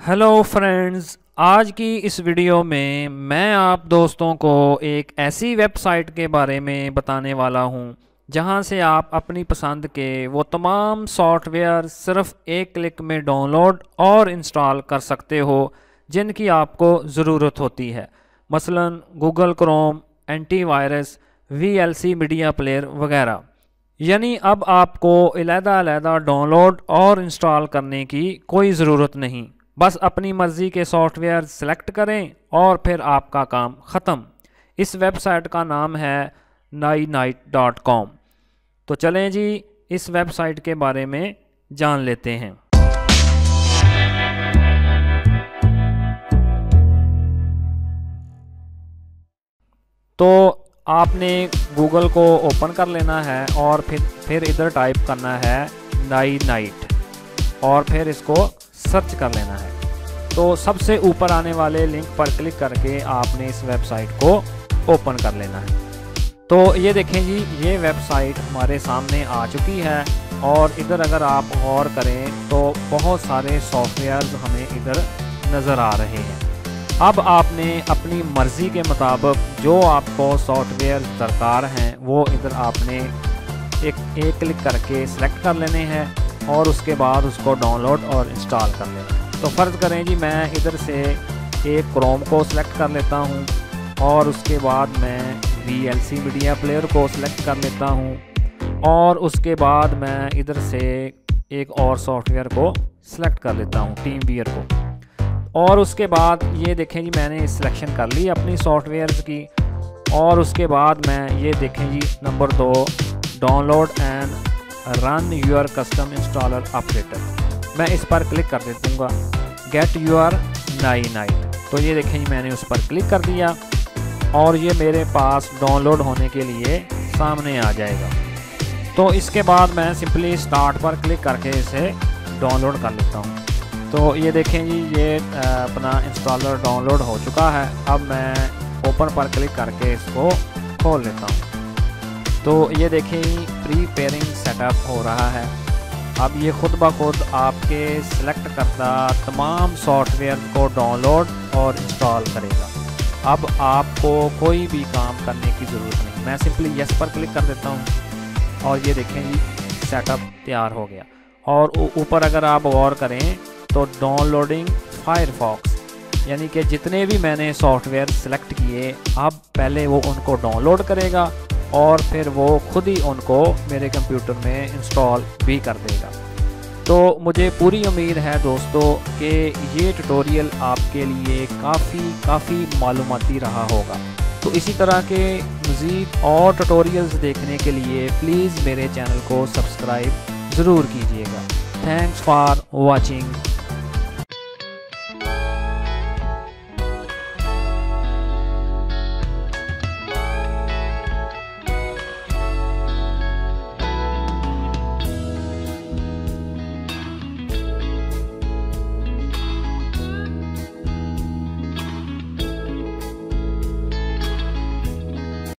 Hello friends, आज की इस वीडियो में मैं आप दोस्तों को एक ऐसी वेबसाइट के बारे में बताने वाला हूं जहां से आप अपनी पसंद के वो तमाम सॉफ्टवेयर सिर्फ एक क्लिक में डाउनलोड और इंस्टॉल कर सकते हो जिनकी आपको ज़रूरत होती है। मसलन Google Chrome, antivirus, VLC media player वगैरह। यानी अब आपको अलग-अलग डाउनलोड और इंस्टॉल करने की कोई ज़रूरत नहीं। बस अपनी मर्ज़ी के सॉफ्टवेयर सेलेक्ट करें और फिर आपका काम ख़त्म। इस वेबसाइट का नाम है nainite.com। तो चलें जी, इस वेबसाइट के बारे में जान लेते हैं। तो आपने गूगल को ओपन कर लेना है और फिर इधर टाइप करना है नाइनाइट और फिर इसको सर्च कर लेना है। तो सबसे ऊपर आने वाले लिंक पर क्लिक करके आपने इस वेबसाइट को ओपन कर लेना है। तो ये देखें जी, ये वेबसाइट हमारे सामने आ चुकी है और इधर अगर आप गौर करें तो बहुत सारे सॉफ्टवेयर हमें इधर नज़र आ रहे हैं। अब आपने अपनी मर्ज़ी के मुताबिक जो आपको सॉफ्टवेयर दरकार हैं वो इधर आपने एक क्लिक करके सिलेक्ट कर लेने हैं और उसके बाद उसको डाउनलोड और इंस्टॉल कर लेना है। तो फ़र्ज़ करें जी, मैं इधर से एक क्रोम को सिलेक्ट कर लेता हूँ और उसके बाद मैं वीएलसी मीडिया प्लेयर को सिलेक्ट कर लेता हूँ और उसके बाद मैं इधर से एक और सॉफ्टवेयर को सिलेक्ट कर लेता हूँ, टीम वियर को। और उसके बाद ये देखें जी, मैंने सिलेक्शन कर ली अपनी सॉफ्टवेयर की और उसके बाद मैं ये देखें जी, number 2, download and run your custom installer operator. मैं इस पर क्लिक कर दूँगा, गेट यूर नाइनाइट। तो ये देखें जी, मैंने उस पर क्लिक कर दिया और ये मेरे पास डाउनलोड होने के लिए सामने आ जाएगा। तो इसके बाद मैं सिंपली स्टार्ट पर क्लिक करके इसे डाउनलोड कर लेता हूँ। तो ये देखें जी, ये अपना इंस्टॉलर डाउनलोड हो चुका है। अब मैं ओपन पर क्लिक करके इसको खोल लेता हूँ। तो ये देखें, प्रीपेयरिंग सेटअप हो रहा है। अब ये खुद ब खुद आपके सिलेक्ट करदा तमाम सॉफ्टवेयर को डाउनलोड और इंस्टॉल करेगा। अब आपको कोई भी काम करने की ज़रूरत नहीं। मैं सिंपली यस पर क्लिक कर देता हूँ और ये देखें जी, सेटअप तैयार हो गया। और ऊपर अगर आप गौर करें तो डाउनलोडिंग फायरफॉक्स, यानी कि जितने भी मैंने सॉफ्टवेयर सेलेक्ट किए अब पहले वो उनको डाउनलोड करेगा और फिर वो खुद ही उनको मेरे कंप्यूटर में इंस्टॉल भी कर देगा। तो मुझे पूरी उम्मीद है दोस्तों कि ये ट्यूटोरियल आपके लिए काफ़ी मालूमाती रहा होगा। तो इसी तरह के मज़ीद और ट्यूटोरियल्स देखने के लिए प्लीज़ मेरे चैनल को सब्सक्राइब ज़रूर कीजिएगा। Thanks for watching.